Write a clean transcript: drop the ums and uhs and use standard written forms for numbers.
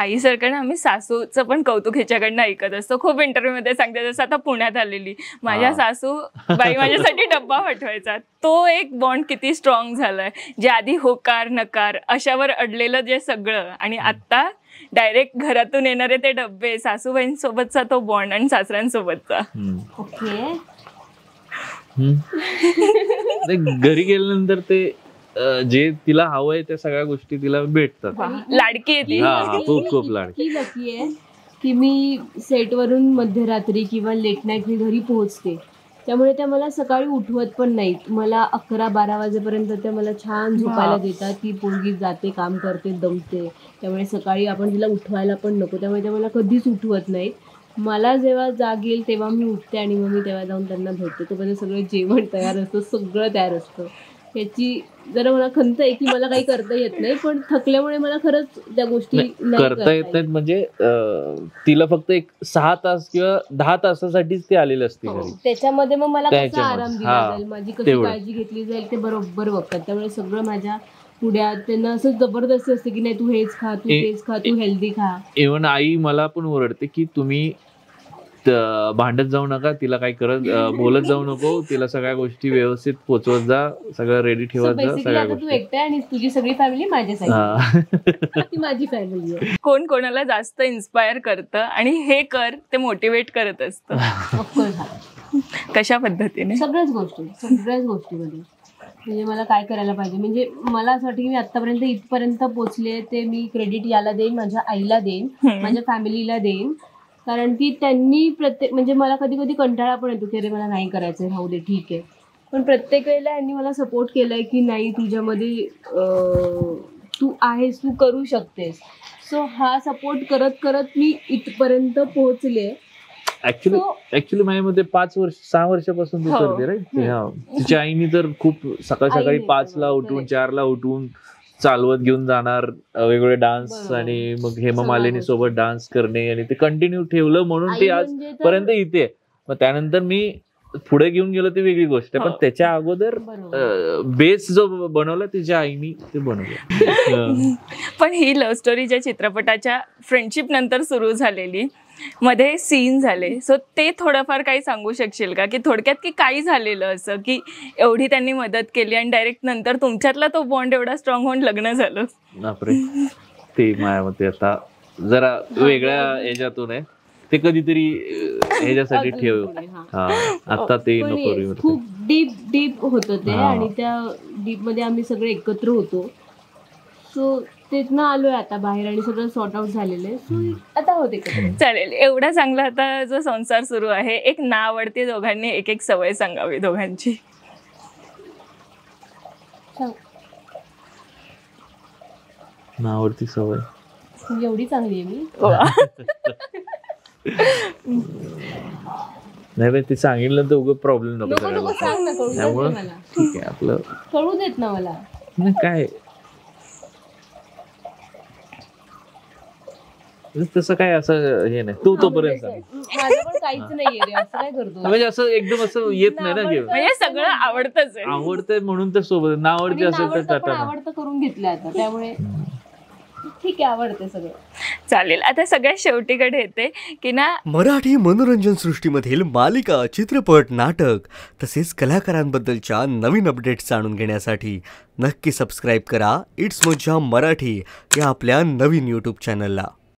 आईसारखं ना आम्ही सासूचं पण कौतुक ह्याच्याकडनं ऐकत असतो. खूप इंटरव्ह्यू मध्ये सांगते, जसं आता पुण्यात आलेली माझ्या सासू बाई माझ्यासाठी डब्बा पाठवायचा. तो एक बॉन्ड किती स्ट्रॉंग झालाय, जे आधी होकार नकार अशावर अडलेलं जे सगळं, आणि आता डायरेक्ट घरातून येणारे ते डब्बे, सासूबाईंसोबतचा तो बॉन्ड आणि सासऱ्यांसोबतचा. ओके. घरी गेल्यानंतर ते जे तिला हवंय त्या सगळ्या गोष्टी तिला भेटतात. लाडकी आहे ती. खूप लाडकी. लकी आहे की मी सेटवरून मध्यरात्री किंवा लेट नाईट मी घरी पोहोचते, त्यामुळे त्या मला सकाळी उठवत पण नाहीत. मला 11-12 वाजेपर्यंत त्या मला छान झोपायला देतात. ती पोरगी जाते, काम करते, दमते, त्यामुळे सकाळी आपण तिला उठवायला पण नको, त्यामुळे त्या मला कधीच उठवत नाहीत. मला जेव्हा जाग येईल तेव्हा मी उठते आणि मग मी तेव्हा जाऊन त्यांना भेटते. तोपर्यंत सगळं जेवण तयार असतं, सगळं तयार असतं. याची जरा मला खंत आहे की मला काही करता येत नाही, पण थकल्यामुळे मला खरंच त्या गोष्टी करता येत नाहीत. म्हणजे तिला फक्त एक 6 तास किंवा 10 तासासाठीच ती आलेली असते घरी. त्याच्यामध्ये मग मला कसा आराम दिला जाईल, माझी कशी काळजी घेतली जाईल ते बरोबर बघतात. त्यामुळे सगळं माझ्या पुढ्यात त्यांना असं जबरदस्ती असते की नाही तू हेच खा, तू तेच खा, तू हेल्दी खा. इव्हन आई मला पण ओरडते की तुम्ही भांडत जाऊ नका, तिला काही बोलत जाऊ नको, तिला सगळ्या गोष्टी व्यवस्थित पोचवत जा, सगळं रेडी ठेवत जा. सगळ्या तू एकटा आणि तुझी सगळी फॅमिली माझ्यासाठी माझी फॅमिली आहे. कोण कोणाला जास्त इन्स्पायर करतं आणि हे कर ते मोटिवेट करत असतं. कशा पद्धतीने? सगळ्याच गोष्टीमध्ये म्हणजे मला काय करायला पाहिजे, म्हणजे मला असं वाटतं की मी आतापर्यंत इथपर्यंत पोहोचले ते मी क्रेडिट याला देईन, माझ्या आईला देईन, माझ्या फॅमिलीला देईन. कारण की त्यांनी म्हणजे मला कधी कधी कंटाळा पण येतो की अरे मला नाही करायचं, राहू दे ठीक आहे, पण प्रत्येक वेळेला यांनी मला सपोर्ट केलाय की नाही तुझ्यामध्ये तू आहेस, तू करू शकतेस. सो हा सपोर्ट करत करत मी इथपर्यंत पोहोचले. ऍक्च्युली माझ्यामध्ये 6 वर्षापासून तू करते राईट. तिच्या आईनी तर खूप सकाळी 5ला उठून 4ला उठून चालवत घेऊन जाणार, वेगवेगळे डान्स, आणि मग हेमा मालिनी सोबत डान्स करणे, आणि ते कंटिन्यू ठेवलं म्हणून ते आजपर्यंत इथे. मग त्यानंतर मी पुढे घेऊन गेलो ती वेगळी गोष्ट आहे, पण त्याच्या अगोदर बेस जो बनवला तिच्या आईनी ते बनवलं. पण ही लव्ह स्टोरी ज्या चित्रपटाच्या फ्रेंडशिप नंतर सुरू झालेली, मध्ये सीन झाले, सो ते थोडंफार काही सांगू शकशील का, की थोडक्यात की काही झालेलं असं की एवढी त्यांनी मदत केली आणि डायरेक्ट नंतर तुमच्यातला तो बॉन्ड एवढा स्ट्रॉंग होऊन लग्न झालं? बापरे, ते माझ्यामध्ये आता जरा वेगळ्या ह्याच्यातून आहे, ते कधीतरी ह्याच्यासाठी ठेव. आता ते नको. खूप डीप होतं ते, आणि त्या डीप मध्ये आम्ही सगळे एकत्र होतो. सो तिथनं आलोय आता बाहेर आणि सगळं सॉर्ट आउट झालेलं आहे. सो आता होते. चालेल, एवढा चांगला आता जो संसार सुरू आहे, एक ना आवडते दोघांनी एक सवय सांगावी दोघांची. ना आवडती सवय एवढी चांगली आहे मी. नाही ते सांगितलं तर उगाच प्रॉब्लेम नको सांग ना, त्यामुळं ठीक आहे आपलं कळू देत ना मला. काय तसं काय असं हे नाही, तू तोपर्यंत माझं पण काहीच नाहीये रे, असं काय करतो म्हणजे असं एकदम असं येत नाही ना, म्हणजे सगळं आवडतंय म्हणून तर सोबत ना आवडते असेल तर आवडतं करून घेतलं आता, त्यामुळे ठीक आहे, आवडते सगळं. चालेल, आता सगळ्यात शेवटीकडे येते की ना, मराठी मनोरंजन सृष्टीमधील मालिका, चित्रपट, नाटक तसेच कलाकारांबद्दलच्या नवीन अपडेट्स जाणून घेण्यासाठी नक्की सबस्क्राईब करा इट्स मज्जा मराठी या आपल्या नवीन YouTube चॅनलला.